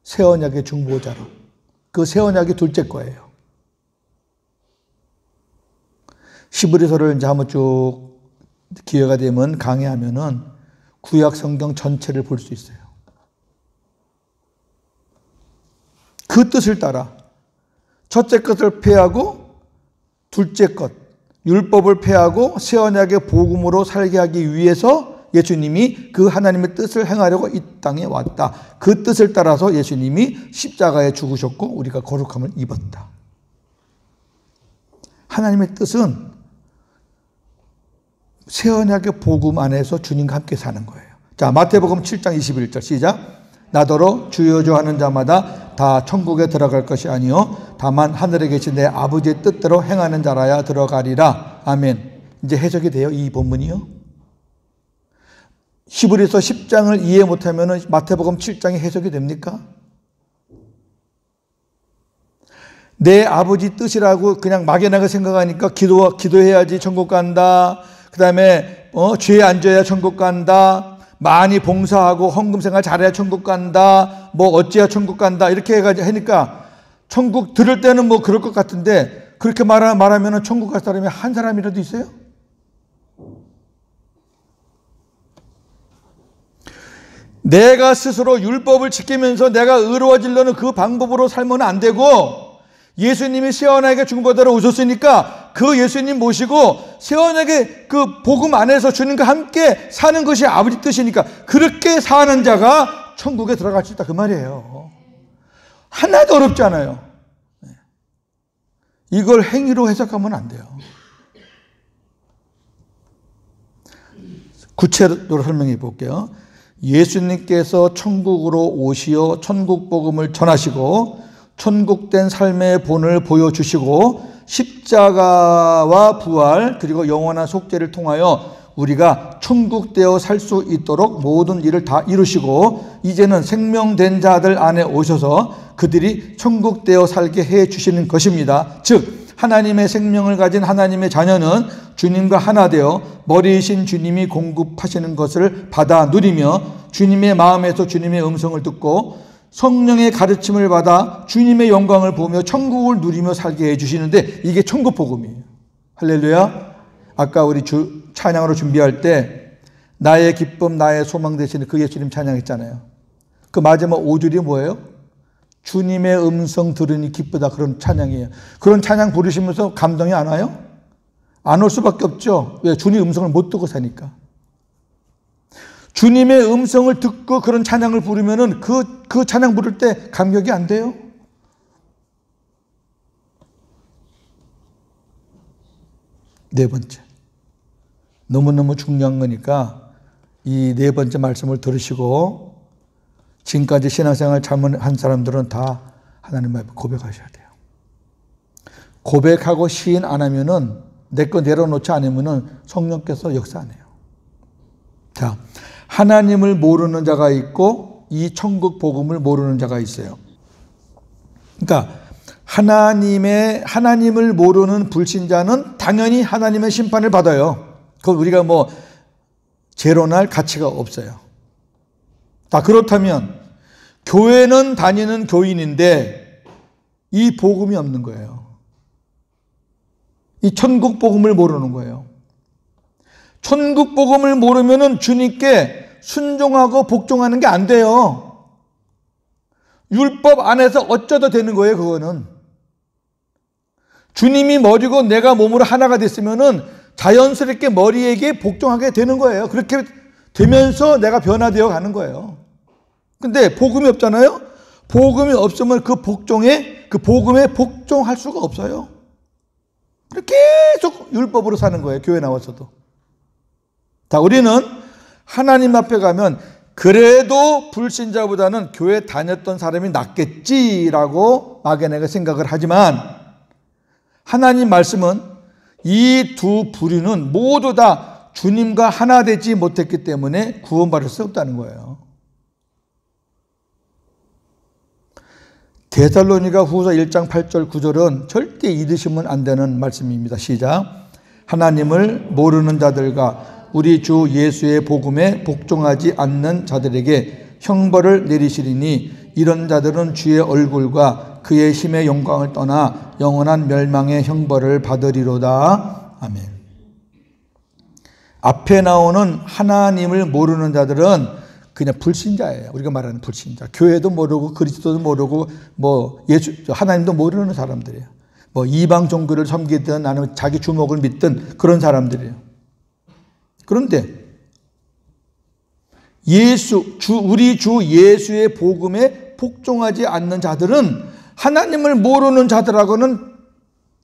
새 언약의 중보자로. 그 새 언약이 둘째 거예요. 히브리서를 이제 한번 쭉 기회가 되면 강의하면은 구약 성경 전체를 볼 수 있어요. 그 뜻을 따라 첫째 것을 폐하고 둘째 것, 율법을 폐하고 새 언약의 복음으로 살게 하기 위해서 예수님이 그 하나님의 뜻을 행하려고 이 땅에 왔다. 그 뜻을 따라서 예수님이 십자가에 죽으셨고 우리가 거룩함을 입었다. 하나님의 뜻은 새 언약의 복음 안에서 주님과 함께 사는 거예요. 자, 마태복음 7장 21절 시작. 나더러 주여 주 하는 자마다 다 천국에 들어갈 것이 아니요 다만 하늘에 계신 내 아버지의 뜻대로 행하는 자라야 들어가리라. 아멘. 이제 해석이 돼요, 이 본문이요? 히브리서 10장을 이해 못하면 마태복음 7장이 해석이 됩니까? 내 아버지 뜻이라고 그냥 막연하게 생각하니까 기도해야지 천국 간다. 그 다음에 죄에 안 져야 천국 간다. 많이 봉사하고 헌금 생활 잘해야 천국 간다. 뭐 어찌해야 천국 간다. 이렇게 해가지고 하니까 천국 들을 때는 뭐 그럴 것 같은데 그렇게 말하면 천국 갈 사람이 한 사람이라도 있어요? 내가 스스로 율법을 지키면서 내가 의로워지려는 그 방법으로 살면 안 되고 예수님이 세원에게 중보자로 오셨으니까 그 예수님 모시고 세원에게 그 복음 안에서 주님과 함께 사는 것이 아버지 뜻이니까 그렇게 사는 자가 천국에 들어갈 수 있다 그 말이에요. 하나도 어렵지 않아요. 이걸 행위로 해석하면 안 돼요. 구체적으로 설명해 볼게요. 예수님께서 천국으로 오시어 천국 복음을 전하시고 천국된 삶의 본을 보여주시고 십자가와 부활 그리고 영원한 속죄를 통하여 우리가 천국되어 살 수 있도록 모든 일을 다 이루시고 이제는 생명된 자들 안에 오셔서 그들이 천국되어 살게 해 주시는 것입니다. 즉 하나님의 생명을 가진 하나님의 자녀는 주님과 하나 되어 머리이신 주님이 공급하시는 것을 받아 누리며 주님의 마음에서 주님의 음성을 듣고 성령의 가르침을 받아 주님의 영광을 보며 천국을 누리며 살게 해주시는데 이게 천국 복음이에요. 할렐루야. 아까 우리 찬양으로 준비할 때 나의 기쁨 나의 소망 되시는 그 예수님 찬양했잖아요. 그 마지막 5줄이 뭐예요? 주님의 음성 들으니 기쁘다. 그런 찬양이에요. 그런 찬양 부르시면서 감동이 안 와요? 안 올 수밖에 없죠. 왜? 주님의 음성을 못 듣고 사니까. 주님의 음성을 듣고 그런 찬양을 부르면은 그 찬양 부를 때 감격이 안 돼요? 네 번째. 너무너무 중요한 거니까 이 네 번째 말씀을 들으시고 지금까지 신앙생활 잘못한 사람들은 다 하나님 앞에 고백하셔야 돼요. 고백하고 시인 안 하면은 내 거 내려놓지 않으면은 성령께서 역사 안 해요. 자, 하나님을 모르는 자가 있고 이 천국 복음을 모르는 자가 있어요. 그러니까 하나님을 모르는 불신자는 당연히 하나님의 심판을 받아요. 그건 우리가 뭐 재론할 가치가 없어요. 자, 그렇다면 교회는 다니는 교인인데 이 복음이 없는 거예요. 이 천국 복음을 모르는 거예요. 천국 복음을 모르면은 주님께 순종하고 복종하는 게 안 돼요. 율법 안에서 어쩌다 되는 거예요, 그거는. 주님이 머리고 내가 몸으로 하나가 됐으면은 자연스럽게 머리에게 복종하게 되는 거예요. 그렇게 되면서 내가 변화되어 가는 거예요. 근데 복음이 없잖아요? 복음이 없으면 그 복음에 복종할 수가 없어요. 계속 율법으로 사는 거예요, 교회 나와서도. 자, 우리는 하나님 앞에 가면 그래도 불신자보다는 교회 다녔던 사람이 낫겠지라고 막연하게 생각을 하지만 하나님 말씀은 이 두 부류는 모두 다 주님과 하나 되지 못했기 때문에 구원받을 수 없다는 거예요. 데살로니가 후서 1장 8절 9절은 절대 잊으시면 안 되는 말씀입니다. 시작. 하나님을 모르는 자들과 우리 주 예수의 복음에 복종하지 않는 자들에게 형벌을 내리시리니 이런 자들은 주의 얼굴과 그의 힘의 영광을 떠나 영원한 멸망의 형벌을 받으리로다. 아멘. 앞에 나오는 하나님을 모르는 자들은 그냥 불신자예요. 우리가 말하는 불신자. 교회도 모르고 그리스도도 모르고 뭐 하나님도 모르는 사람들이에요. 뭐 이방 종교를 섬기든 아니면 자기 주목을 믿든 그런 사람들이에요. 그런데 우리 주 예수의 복음에 복종하지 않는 자들은 하나님을 모르는 자들하고는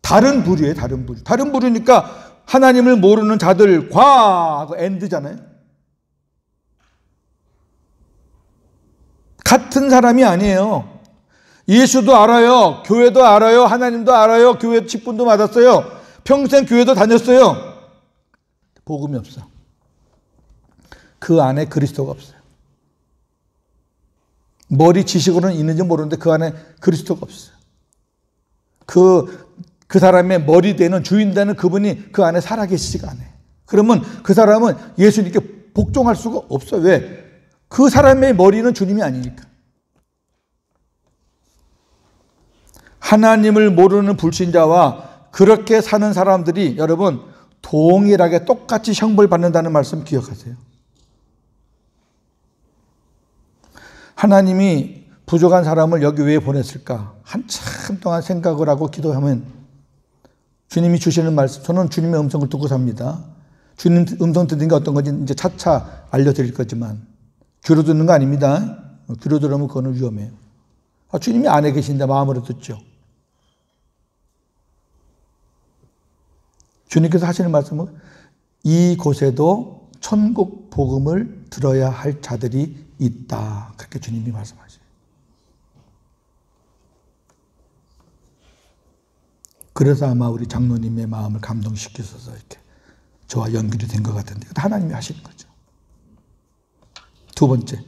다른 부류예요. 다른 부류. 다른 부류니까 하나님을 모르는 자들과 하고 엔드잖아요. 같은 사람이 아니에요. 예수도 알아요. 교회도 알아요. 하나님도 알아요. 교회 직분도 받았어요. 평생 교회도 다녔어요. 복음이 없어. 그 안에 그리스도가 없어요. 머리 지식으로는 있는지 모르는데 그 안에 그리스도가 없어요. 그 사람의 머리 되는 주인 되는 그분이 그 안에 살아계시지가 않아요. 그러면 그 사람은 예수님께 복종할 수가 없어요. 왜? 그 사람의 머리는 주님이 아니니까. 하나님을 모르는 불신자와 그렇게 사는 사람들이 여러분 동일하게 똑같이 형벌 받는다는 말씀 기억하세요. 하나님이 부족한 사람을 여기 왜 보냈을까? 한참 동안 생각을 하고 기도하면 주님이 주시는 말씀, 저는 주님의 음성을 듣고 삽니다. 주님 음성 듣는 게 어떤 건지 이제 차차 알려드릴 거지만 귀로 듣는 거 아닙니다. 귀로 들으면 그거는 위험해요. 주님이 안에 계신데 마음으로 듣죠. 주님께서 하시는 말씀은 이곳에도 천국 복음을 들어야 할 자들이 있다. 그렇게 주님이 말씀하셔요. 그래서 아마 우리 장로님의 마음을 감동시키셔서 이렇게 저와 연결이 된 것 같은데 하나님이 하시는 거죠. 두 번째,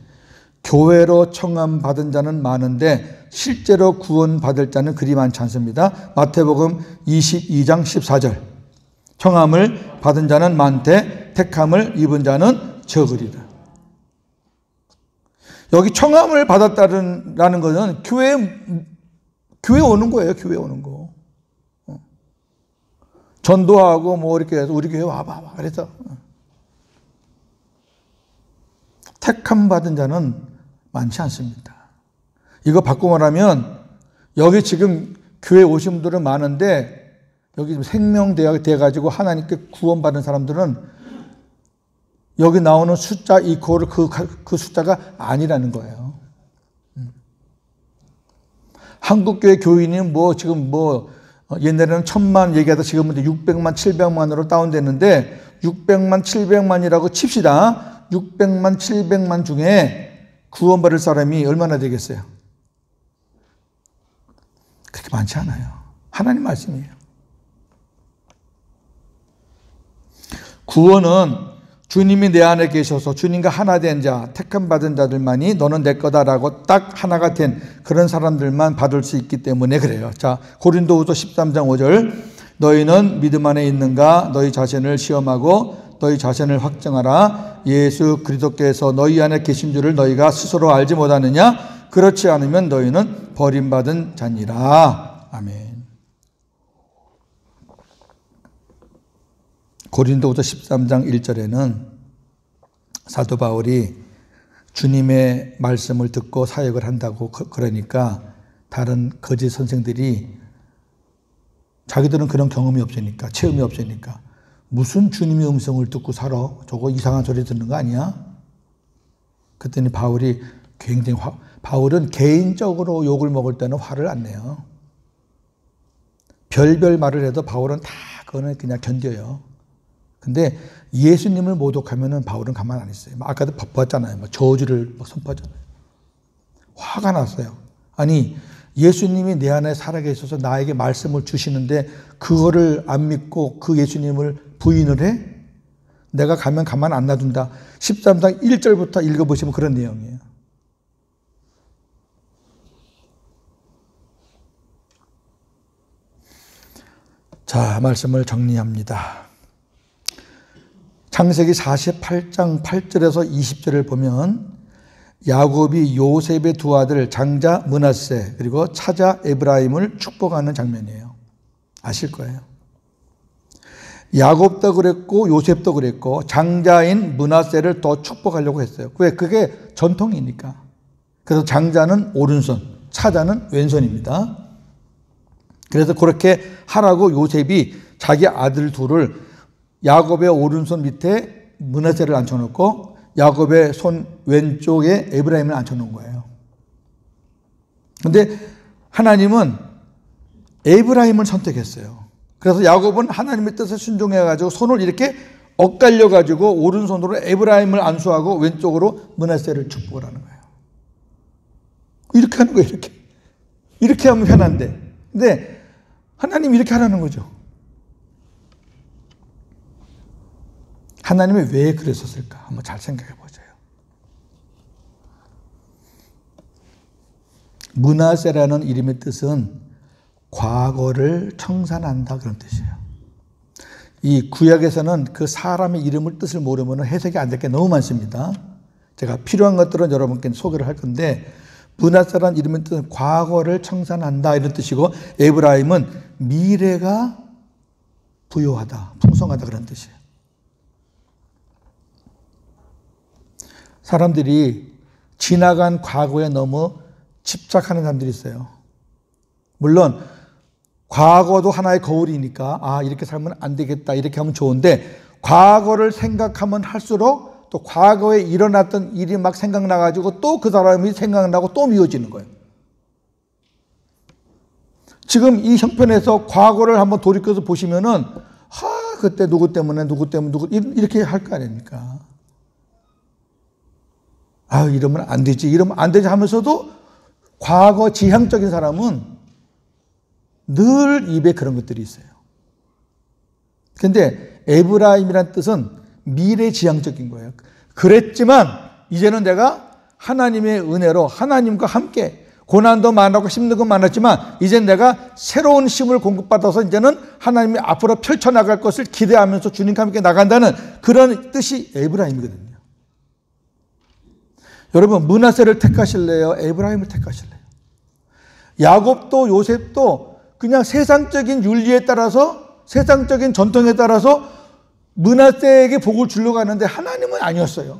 교회로 청함받은 자는 많은데 실제로 구원받을 자는 그리 많지 않습니다. 마태복음 22장 14절 청함을 받은 자는 많되 택함을 입은 자는 적으리라. 여기 청함을 받았다는 것은 교회 오는 거예요. 교회 오는 거. 전도하고 뭐 이렇게 해서 우리 교회 와봐. 그래서 택함 받은 자는 많지 않습니다. 이거 바꾸고 말하면 여기 지금 교회 오신 분들은 많은데 여기 생명대학 돼가지고 하나님께 구원받은 사람들은 여기 나오는 숫자 이코를 그 숫자가 아니라는 거예요. 한국교회 교인이 지금 옛날에는 1000만 얘기하다 지금은 600만, 700만으로 다운됐는데 600만, 700만이라고 칩시다. 600만, 700만 중에 구원받을 사람이 얼마나 되겠어요? 그렇게 많지 않아요. 하나님 말씀이에요. 구원은 주님이 내 안에 계셔서 주님과 하나 된 자, 택함 받은 자들만이 너는 내 거다라고 딱 하나가 된 그런 사람들만 받을 수 있기 때문에 그래요. 자, 고린도후서 13장 5절 너희는 믿음 안에 있는가? 너희 자신을 시험하고 너희 자신을 확증하라. 예수 그리스도께서 너희 안에 계신 줄을 너희가 스스로 알지 못하느냐? 그렇지 않으면 너희는 버림받은 자니라. 아멘. 고린도후서 13장 1절에는 사도 바울이 주님의 말씀을 듣고 사역을 한다고 그러니까 다른 거짓 선생들이 자기들은 그런 경험이 없으니까 체험이 없으니까 무슨 주님의 음성을 듣고 살아? 저거 이상한 소리 듣는 거 아니야? 그랬더니 바울이 굉장히 바울은 개인적으로 욕을 먹을 때는 화를 안 내요. 별별 말을 해도 바울은 다 그거는 그냥 견뎌요. 근데 예수님을 모독하면은 바울은 가만 안 있어요. 아까도 봤잖아요. 저주를 선포하잖아요. 화가 났어요. 아니, 예수님이 내 안에 살아계셔서 나에게 말씀을 주시는데 그거를 안 믿고 그 예수님을 부인을 해? 내가 가면 가만 안 놔둔다. 13장 1절부터 읽어보시면 그런 내용이에요. 자, 말씀을 정리합니다. 창세기 48장 8절에서 20절을 보면 야곱이 요셉의 두 아들 장자 므낫세 그리고 차자 에브라임을 축복하는 장면이에요. 아실 거예요. 야곱도 그랬고 요셉도 그랬고 장자인 므낫세를 더 축복하려고 했어요. 왜? 그게 전통이니까. 그래서 장자는 오른손, 차자는 왼손입니다. 그래서 그렇게 하라고 요셉이 자기 아들 둘을 야곱의 오른손 밑에 므낫세를 앉혀놓고 야곱의 손 왼쪽에 에브라임을 앉혀놓은 거예요. 그런데 하나님은 에브라임을 선택했어요. 그래서 야곱은 하나님의 뜻에 순종해가지고 손을 이렇게 엇갈려가지고 오른손으로 에브라임을 안수하고 왼쪽으로 므낫세를 축복을 하는 거예요. 이렇게 하는 거예요. 이렇게 하면 편한데. 근데 하나님이 이렇게 하라는 거죠. 하나님이 왜 그랬었을까? 한번 잘 생각해 보세요. 므낫세라는 이름의 뜻은 과거를 청산한다 그런 뜻이에요. 이 구약에서는 그 사람의 이름을 뜻을 모르면 해석이 안 될 게 너무 많습니다. 제가 필요한 것들은 여러분께 소개를 할 건데 므낫세라는 이름의 뜻은 과거를 청산한다 이런 뜻이고 에브라임은 미래가 부요하다, 풍성하다 그런 뜻이에요. 사람들이 지나간 과거에 너무 집착하는 사람들이 있어요. 물론 과거도 하나의 거울이니까 이렇게 살면 안 되겠다 이렇게 하면 좋은데 과거를 생각하면 할수록 또 과거에 일어났던 일이 막 생각나가지고 또 그 사람이 생각나고 또 미워지는 거예요. 지금 이 형편에서 과거를 한번 돌이켜서 보시면은 그때 누구 때문에 이렇게 할 거 아닙니까? 이러면 안 되지 하면서도 과거 지향적인 사람은 늘 입에 그런 것들이 있어요. 그런데 에브라임이란 뜻은 미래지향적인 거예요. 그랬지만 이제는 내가 하나님의 은혜로 하나님과 함께 고난도 많았고 힘든 건 많았지만 이제 내가 새로운 힘을 공급받아서 이제는 하나님이 앞으로 펼쳐나갈 것을 기대하면서 주님과 함께 나간다는 그런 뜻이 에브라임이거든요. 여러분 므낫세를 택하실래요? 에브라임을 택하실래요? 야곱도 요셉도 그냥 세상적인 윤리에 따라서 세상적인 전통에 따라서 므낫세에게 복을 주려고 하는데 하나님은 아니었어요.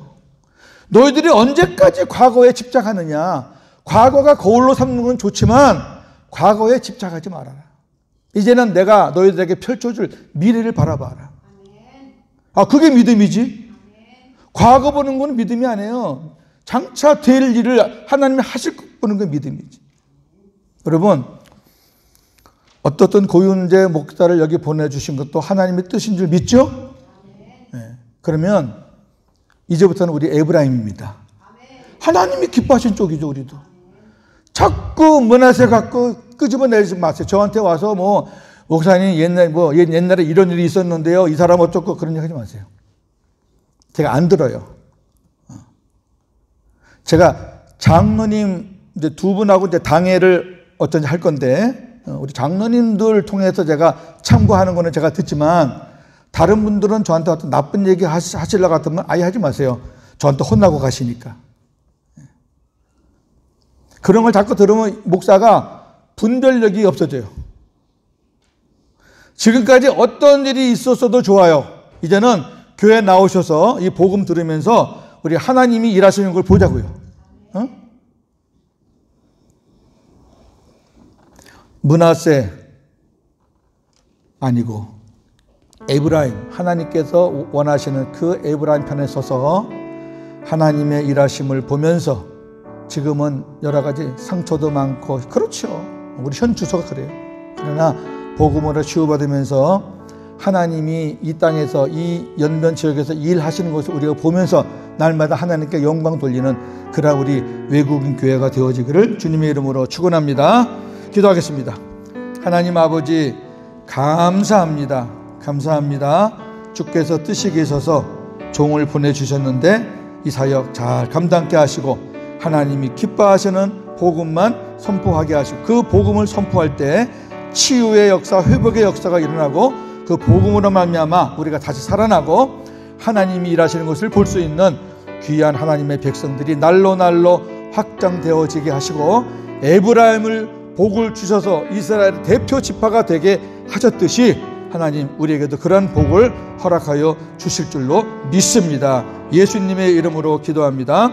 너희들이 언제까지 과거에 집착하느냐. 과거가 거울로 삼는 건 좋지만 과거에 집착하지 말아라. 이제는 내가 너희들에게 펼쳐줄 미래를 바라봐라. 그게 믿음이지. 과거 보는 건 믿음이 아니에요. 장차 될 일을 하나님이 하실 것 보는 게 믿음이지. 여러분 어떻든 고윤재 목사를 여기 보내주신 것도 하나님의 뜻인 줄 믿죠? 네. 그러면 이제부터는 우리 에브라임입니다. 하나님이 기뻐하신 쪽이죠. 우리도 자꾸 므낫세 갖고 끄집어내지 마세요. 저한테 와서 목사님 옛날에 이런 일이 있었는데요 이 사람 어쩌고 그런 얘기 하지 마세요. 제가 안 들어요. 제가 장로님 이제 두 분하고 이제 당회를 어쩐지 할 건데 우리 장로님들 통해서 제가 참고하는 거는 제가 듣지만 다른 분들은 저한테 어떤 나쁜 얘기 하시려고 같으면 아예 하지 마세요. 저한테 혼나고 가시니까. 그런 걸 자꾸 들으면 목사가 분별력이 없어져요. 지금까지 어떤 일이 있었어도 좋아요. 이제는 교회 나오셔서 이 복음 들으면서 우리 하나님이 일하시는 걸 보자고요. 므낫세 아니고 에브라임, 하나님께서 원하시는 그 에브라임 편에 서서 하나님의 일하심을 보면서 지금은 여러 가지 상처도 많고 그렇죠. 우리 현 주소가 그래요. 그러나 복음으로 치유받으면서 하나님이 이 땅에서 이 연변 지역에서 일하시는 것을 우리가 보면서 날마다 하나님께 영광 돌리는 그런 우리 외국인 교회가 되어지기를 주님의 이름으로 축원합니다. 기도하겠습니다. 하나님 아버지 감사합니다. 감사합니다. 주께서 뜻이 계셔서 종을 보내주셨는데 이 사역 잘 감당케 하시고 하나님이 기뻐하시는 복음만 선포하게 하시고 그 복음을 선포할 때 치유의 역사, 회복의 역사가 일어나고 그 복음으로 말미암아 우리가 다시 살아나고 하나님이 일하시는 것을 볼 수 있는 귀한 하나님의 백성들이 날로 확장되어지게 하시고 에브라임을 복을 주셔서 이스라엘 대표 지파가 되게 하셨듯이 하나님 우리에게도 그런 복을 허락하여 주실 줄로 믿습니다. 예수님의 이름으로 기도합니다.